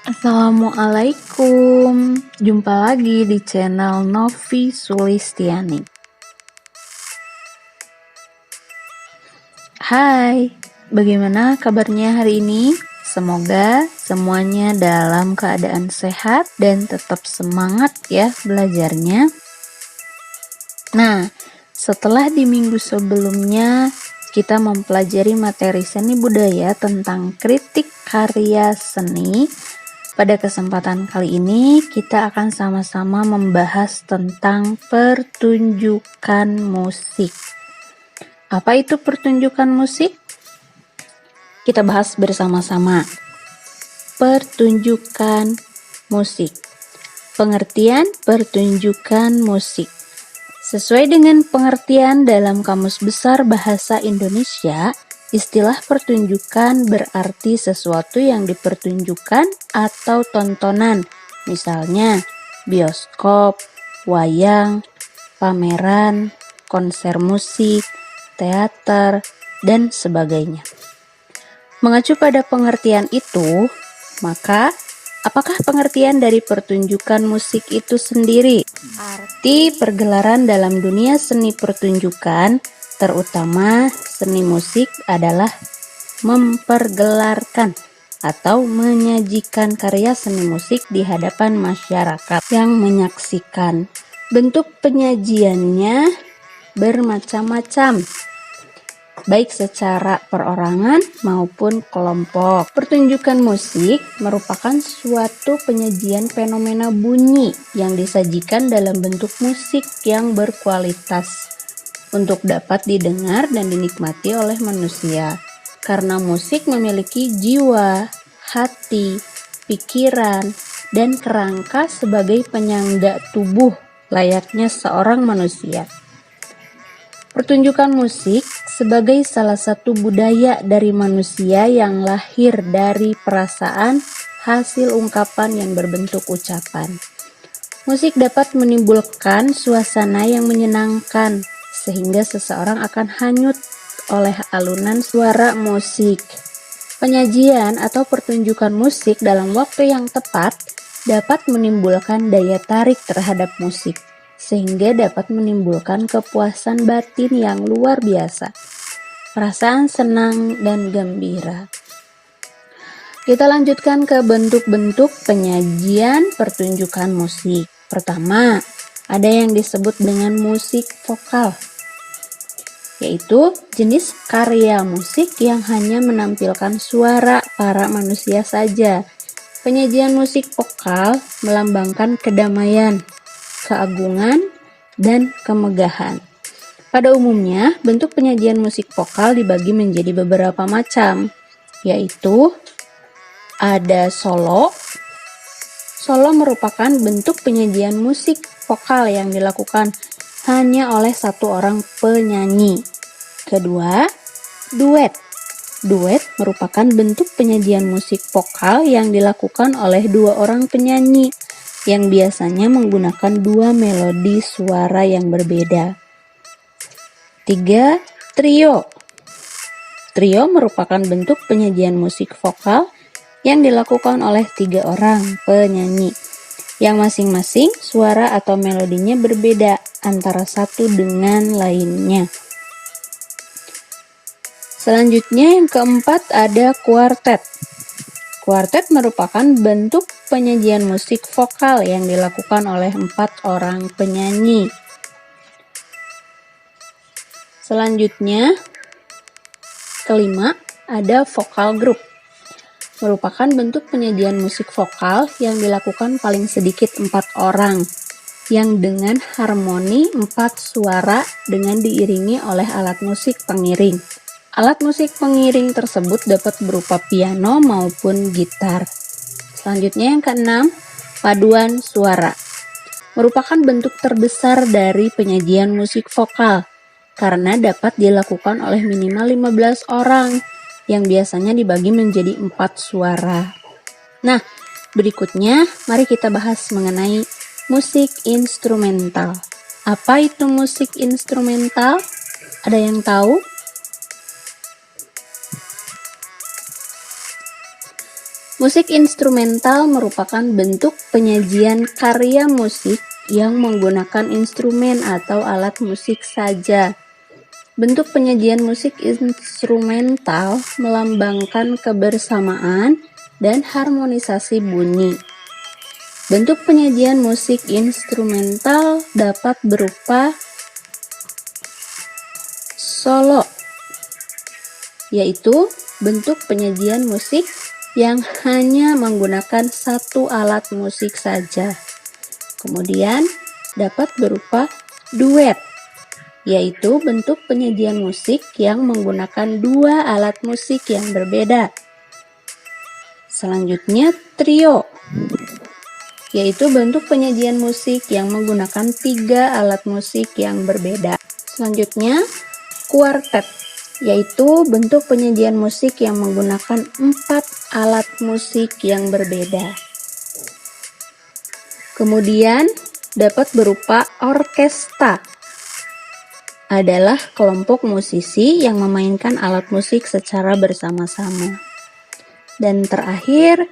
Assalamualaikum, jumpa lagi di channel Novi Sulistiani. Hai, bagaimana kabarnya hari ini? Semoga semuanya dalam keadaan sehat dan tetap semangat ya belajarnya. Nah, setelah di minggu sebelumnya kita mempelajari materi seni budaya tentang kritik karya seni, pada kesempatan kali ini kita akan sama-sama membahas tentang pertunjukan musik. Apa itu pertunjukan musik? Kita bahas bersama-sama. Pertunjukan musik. Pengertian pertunjukan musik. Sesuai dengan pengertian dalam Kamus Besar Bahasa Indonesia, istilah pertunjukan berarti sesuatu yang dipertunjukkan atau tontonan, misalnya bioskop, wayang, pameran, konser musik, teater, dan sebagainya. Mengacu pada pengertian itu, maka apakah pengertian dari pertunjukan musik itu sendiri? Arti pergelaran dalam dunia seni pertunjukan, terutama seni musik, adalah mempergelarkan atau menyajikan karya seni musik di hadapan masyarakat yang menyaksikan. Bentuk penyajiannya bermacam-macam, baik secara perorangan maupun kelompok. Pertunjukan musik merupakan suatu penyajian fenomena bunyi yang disajikan dalam bentuk musik yang berkualitas untuk dapat didengar dan dinikmati oleh manusia. Karena musik memiliki jiwa, hati, pikiran, dan kerangka sebagai penyangga tubuh layaknya seorang manusia. Pertunjukan musik sebagai salah satu budaya dari manusia yang lahir dari perasaan hasil ungkapan yang berbentuk ucapan. Musik dapat menimbulkan suasana yang menyenangkan sehingga seseorang akan hanyut oleh alunan suara musik. Penyajian atau pertunjukan musik dalam waktu yang tepat dapat menimbulkan daya tarik terhadap musik, sehingga dapat menimbulkan kepuasan batin yang luar biasa, perasaan senang dan gembira. Kita lanjutkan ke bentuk-bentuk penyajian pertunjukan musik. Pertama, ada yang disebut dengan musik vokal, yaitu jenis karya musik yang hanya menampilkan suara para manusia saja. Penyajian musik vokal melambangkan kedamaian, keagungan, dan kemegahan. Pada umumnya, bentuk penyajian musik vokal dibagi menjadi beberapa macam, yaitu ada solo. Solo merupakan bentuk penyajian musik vokal yang dilakukan hanya oleh satu orang penyanyi. Kedua, duet. Duet merupakan bentuk penyajian musik vokal yang dilakukan oleh dua orang penyanyi yang biasanya menggunakan dua melodi suara yang berbeda. 3. Trio. Trio merupakan bentuk penyajian musik vokal yang dilakukan oleh 3 orang penyanyi, yang masing-masing suara atau melodinya berbeda antara satu dengan lainnya. Selanjutnya yang keempat ada kuartet. Kuartet merupakan bentuk penyajian musik vokal yang dilakukan oleh 4 orang penyanyi. Selanjutnya, kelima, ada vokal group. Merupakan bentuk penyajian musik vokal yang dilakukan paling sedikit 4 orang, yang dengan harmoni 4 suara dengan diiringi oleh alat musik pengiring. Alat musik pengiring tersebut dapat berupa piano maupun gitar. Selanjutnya yang keenam, paduan suara. Merupakan bentuk terbesar dari penyajian musik vokal karena dapat dilakukan oleh minimal 15 orang yang biasanya dibagi menjadi 4 suara. Nah, berikutnya mari kita bahas mengenai musik instrumental. Apa itu musik instrumental? Ada yang tahu? Musik instrumental merupakan bentuk penyajian karya musik yang menggunakan instrumen atau alat musik saja. Bentuk penyajian musik instrumental melambangkan kebersamaan dan harmonisasi bunyi. Bentuk penyajian musik instrumental dapat berupa solo, yaitu bentuk penyajian musik yang hanya menggunakan satu alat musik saja. Kemudian dapat berupa duet, yaitu bentuk penyajian musik yang menggunakan dua alat musik yang berbeda. Selanjutnya trio, yaitu bentuk penyajian musik yang menggunakan tiga alat musik yang berbeda. Selanjutnya kuartet, yaitu bentuk penyajian musik yang menggunakan 4 alat musik yang berbeda. Kemudian dapat berupa orkestra, adalah kelompok musisi yang memainkan alat musik secara bersama-sama. Dan terakhir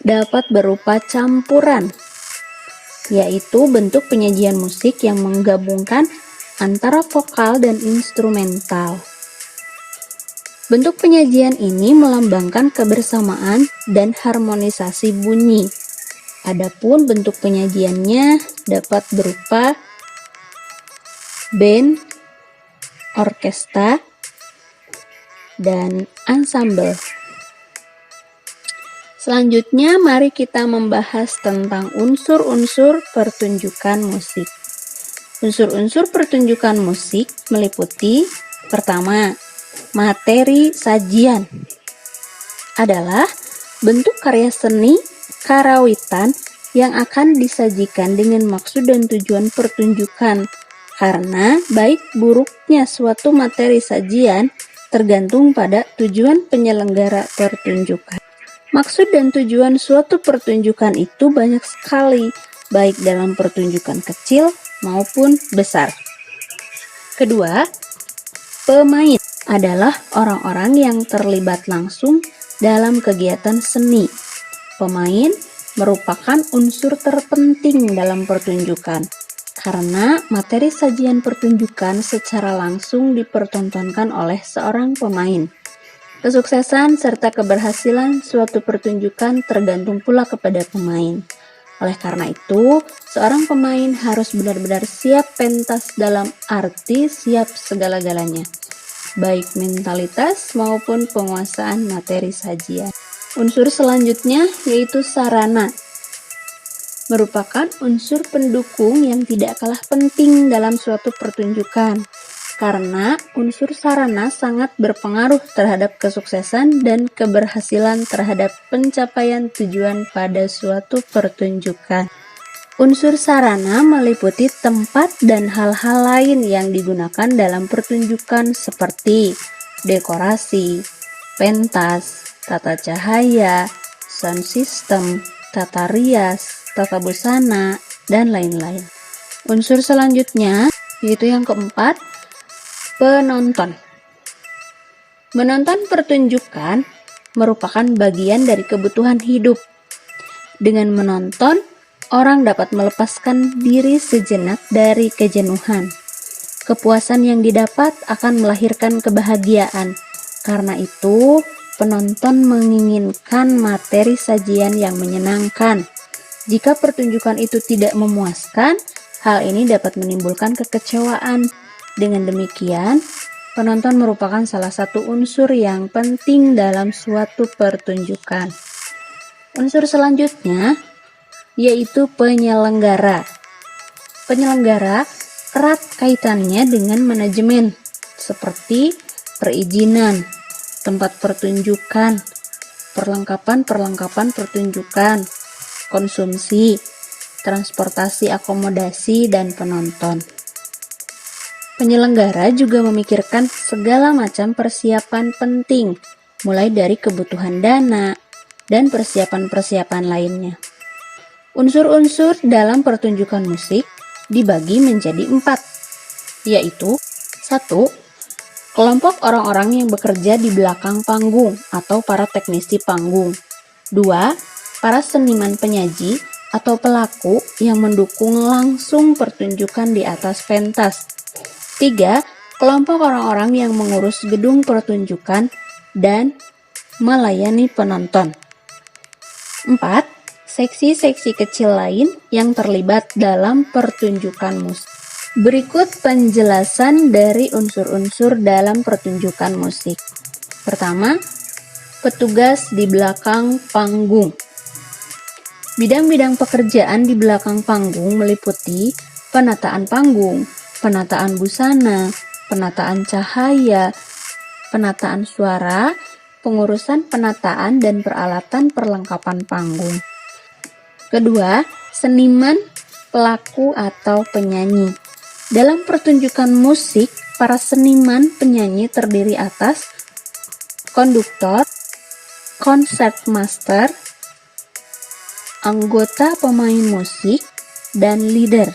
dapat berupa campuran, yaitu bentuk penyajian musik yang menggabungkan antara vokal dan instrumental. Bentuk penyajian ini melambangkan kebersamaan dan harmonisasi bunyi. Adapun bentuk penyajiannya dapat berupa band, orkestra, dan ensemble. Selanjutnya, mari kita membahas tentang unsur-unsur pertunjukan musik. Unsur-unsur pertunjukan musik meliputi pertama, materi sajian adalah bentuk karya seni karawitan yang akan disajikan dengan maksud dan tujuan pertunjukan, karena baik buruknya suatu materi sajian tergantung pada tujuan penyelenggara pertunjukan. Maksud dan tujuan suatu pertunjukan itu banyak sekali, baik dalam pertunjukan kecil maupun besar. Kedua, pemain adalah orang-orang yang terlibat langsung dalam kegiatan seni. Pemain merupakan unsur terpenting dalam pertunjukan, karena materi sajian pertunjukan secara langsung dipertontonkan oleh seorang pemain. Kesuksesan serta keberhasilan suatu pertunjukan tergantung pula kepada pemain. Oleh karena itu, seorang pemain harus benar-benar siap pentas dalam arti siap segala-galanya, baik mentalitas maupun penguasaan materi sajian. Unsur selanjutnya yaitu sarana, merupakan unsur pendukung yang tidak kalah penting dalam suatu pertunjukan, karena unsur sarana sangat berpengaruh terhadap kesuksesan dan keberhasilan terhadap pencapaian tujuan pada suatu pertunjukan. Unsur sarana meliputi tempat dan hal-hal lain yang digunakan dalam pertunjukan seperti dekorasi, pentas, tata cahaya, sound system, tata rias, tata busana, dan lain-lain. Unsur selanjutnya yaitu yang keempat, penonton. Menonton pertunjukan merupakan bagian dari kebutuhan hidup. Dengan menonton, orang dapat melepaskan diri sejenak dari kejenuhan. Kepuasan yang didapat akan melahirkan kebahagiaan. Karena itu, penonton menginginkan materi sajian yang menyenangkan. Jika pertunjukan itu tidak memuaskan, hal ini dapat menimbulkan kekecewaan. Dengan demikian, penonton merupakan salah satu unsur yang penting dalam suatu pertunjukan. Unsur selanjutnya yaitu penyelenggara. Penyelenggara erat kaitannya dengan manajemen, seperti perizinan, tempat pertunjukan, perlengkapan pertunjukan, konsumsi, transportasi akomodasi, dan penonton. Penyelenggara juga memikirkan segala macam persiapan penting, mulai dari kebutuhan dana dan persiapan-persiapan lainnya. Unsur-unsur dalam pertunjukan musik dibagi menjadi 4, yaitu 1. Kelompok orang-orang yang bekerja di belakang panggung atau para teknisi panggung. 2. Para seniman penyaji atau pelaku yang mendukung langsung pertunjukan di atas pentas. 3. Kelompok orang-orang yang mengurus gedung pertunjukan dan melayani penonton. 4. Seksi-seksi kecil lain yang terlibat dalam pertunjukan musik. Berikut penjelasan dari unsur-unsur dalam pertunjukan musik. Pertama, petugas di belakang panggung. Bidang-bidang pekerjaan di belakang panggung meliputi penataan panggung, penataan busana, penataan cahaya, penataan suara, pengurusan penataan dan peralatan perlengkapan panggung. Kedua, seniman, pelaku atau penyanyi. Dalam pertunjukan musik, para seniman penyanyi terdiri atas konduktor, konsertmaster, anggota pemain musik, dan leader.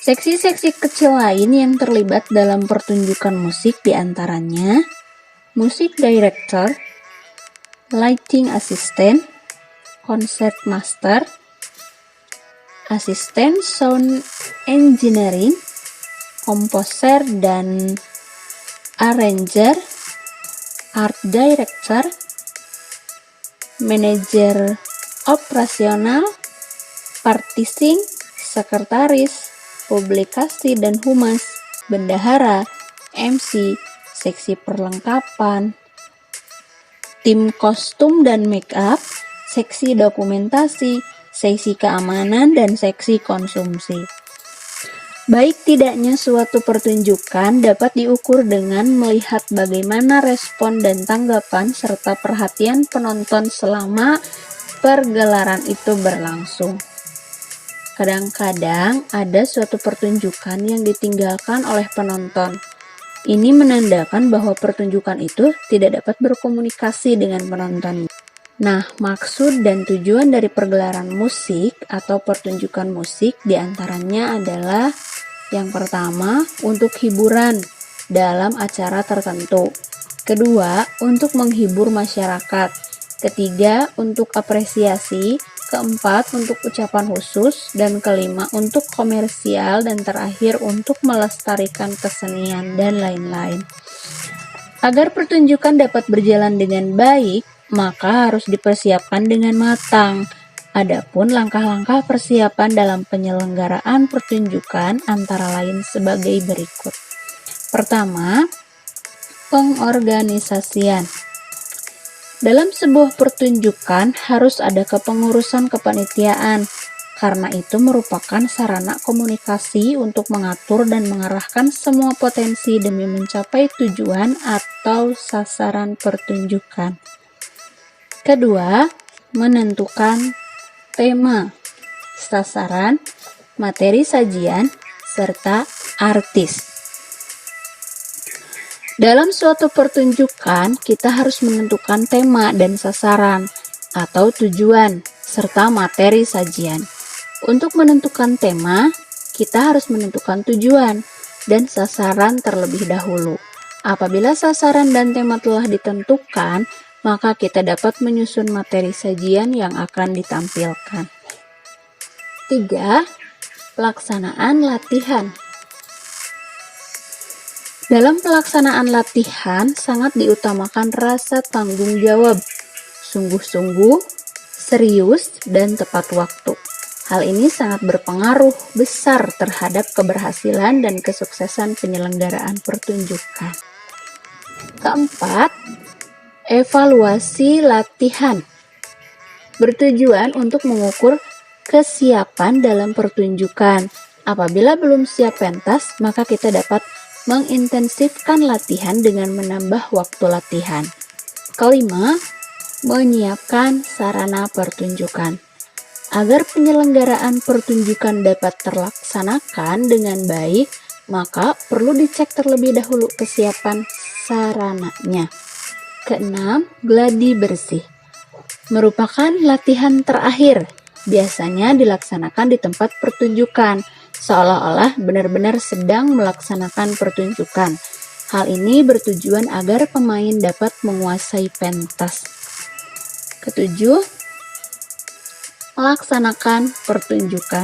Seksi-seksi kecil lain yang terlibat dalam pertunjukan musik diantaranya music director, lighting assistant, concertmaster, asisten sound engineering, komposer dan arranger, art director, manajer operasional, partising, sekretaris, publikasi dan humas, bendahara, MC, seksi perlengkapan, tim kostum dan make up, seksi dokumentasi, seksi keamanan, dan seksi konsumsi. Baik tidaknya suatu pertunjukan dapat diukur dengan melihat bagaimana respon dan tanggapan serta perhatian penonton selama pergelaran itu berlangsung. Kadang-kadang ada suatu pertunjukan yang ditinggalkan oleh penonton. Ini menandakan bahwa pertunjukan itu tidak dapat berkomunikasi dengan penonton. Nah, maksud dan tujuan dari pergelaran musik atau pertunjukan musik diantaranya adalah yang pertama, untuk hiburan dalam acara tertentu. Kedua, untuk menghibur masyarakat. Ketiga, untuk apresiasi. Keempat, untuk ucapan khusus. Dan kelima, untuk komersial. Dan terakhir, untuk melestarikan kesenian dan lain-lain. Agar pertunjukan dapat berjalan dengan baik, maka harus dipersiapkan dengan matang. Adapun langkah-langkah persiapan dalam penyelenggaraan pertunjukan antara lain sebagai berikut. Pertama, pengorganisasian. Dalam sebuah pertunjukan harus ada kepengurusan kepanitiaan, karena itu merupakan sarana komunikasi untuk mengatur dan mengarahkan semua potensi demi mencapai tujuan atau sasaran pertunjukan. Kedua, menentukan tema, sasaran, materi sajian, serta artis. Dalam suatu pertunjukan, kita harus menentukan tema dan sasaran atau tujuan, serta materi sajian. Untuk menentukan tema, kita harus menentukan tujuan dan sasaran terlebih dahulu. Apabila sasaran dan tema telah ditentukan, maka kita dapat menyusun materi sajian yang akan ditampilkan. 3. Pelaksanaan latihan. Dalam pelaksanaan latihan, sangat diutamakan rasa tanggung jawab, sungguh-sungguh, serius, dan tepat waktu. Hal ini sangat berpengaruh besar terhadap keberhasilan dan kesuksesan penyelenggaraan pertunjukan. Keempat, evaluasi latihan. Bertujuan untuk mengukur kesiapan dalam pertunjukan. Apabila belum siap pentas, maka kita dapat mengintensifkan latihan dengan menambah waktu latihan. Kelima, menyiapkan sarana pertunjukan. Agar penyelenggaraan pertunjukan dapat terlaksanakan dengan baik, maka perlu dicek terlebih dahulu kesiapan sarananya. Keenam, gladi bersih. Merupakan latihan terakhir, biasanya dilaksanakan di tempat pertunjukan, seolah-olah benar-benar sedang melaksanakan pertunjukan. Hal ini bertujuan agar pemain dapat menguasai pentas. Ketujuh, melaksanakan pertunjukan.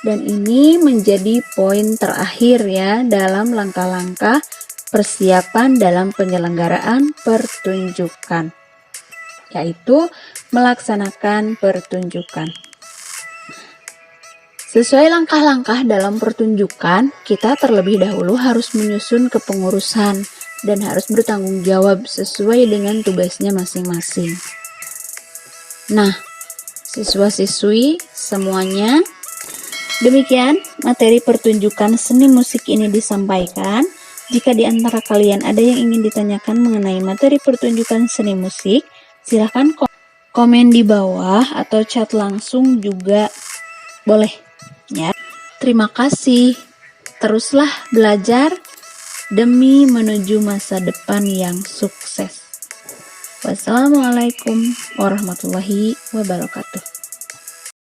Dan ini menjadi poin terakhir ya dalam langkah-langkah persiapan dalam penyelenggaraan pertunjukan, yaitu melaksanakan pertunjukan. Sesuai langkah-langkah dalam pertunjukan, kita terlebih dahulu harus menyusun kepengurusan dan harus bertanggung jawab sesuai dengan tugasnya masing-masing. Nah, siswa-siswi semuanya, demikian materi pertunjukan seni musik ini disampaikan. Jika di antara kalian ada yang ingin ditanyakan mengenai materi pertunjukan seni musik, silahkan komen di bawah atau chat langsung juga boleh. Ya, terima kasih. Teruslah belajar demi menuju masa depan yang sukses. Wassalamualaikum warahmatullahi wabarakatuh.